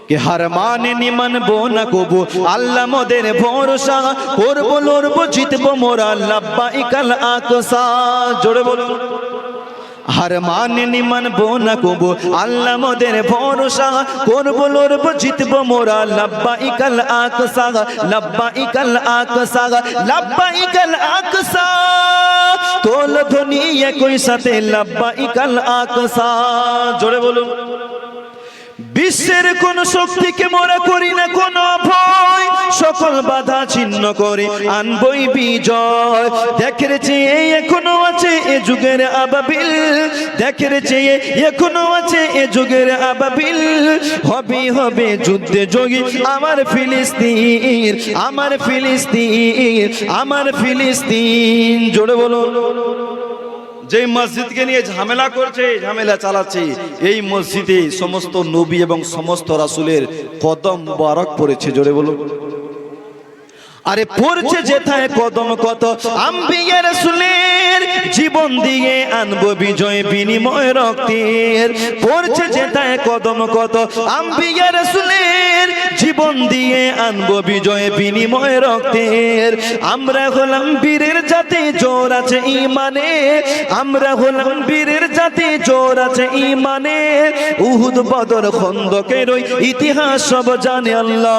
कि हर माने मानबो ना कबू अल्लाह मोदेर भरोसा करबो लड़बो जितबो मोरा लब्बाइकाल आकसा जोड़े बोलो हर माने मानबो ना कबू अल्लाह मोदेर भरोसा करबो लड़बो जितबो मोरा लब्बाइकाल आकसा लब्बाइकाल आकसा लब्बाइकाल आकसा तोल ध्वनि একই সাথে लब्बाइकाल आकसा जोड़े बोलो বিশ্বের কোন শক্তিকে মোরা করি না কোন ভয় সকল বাধা ছিন্ন করে আনবই বিজয় দেখের চেয়ে এখনো আছে এ যুগের আবাবিল দেখের চেয়ে এখনো আছে এ যুগের আবাবিল হবে হবে যুদ্ধে যোগী আমার ফিলিস্তিন আমার ফিলিস্তিন আমার ফিলিস্তিন জোরে বলো যে মসজিদকে নিয়ে ঝামেলা করছে ঝামেলা চালাচ্ছে এই মসজিদে সমস্ত নবী এবং সমস্ত রাসূলের কদম মুবারক পড়েছে জোরে বলো আরে পড়ছে যেথায় কদম কত আম্বিয়া রাসূলের জীবন দিয়ে আনবো বিজয় বিনিময় রক্তের পড়ছে যেথায় কদম কত আম্বিয়া রাসূলের জীবন দিয়ে আনবো বিজয় বিনিময় রক্তের আমরা হলাম বীরের জাতি জোর আছে ঈমানে আমরা হলাম বীরের জাতি জোর আছে ঈমানে উহুদ বদর খন্দকের ওই ইতিহাস সব জানে আল্লাহ।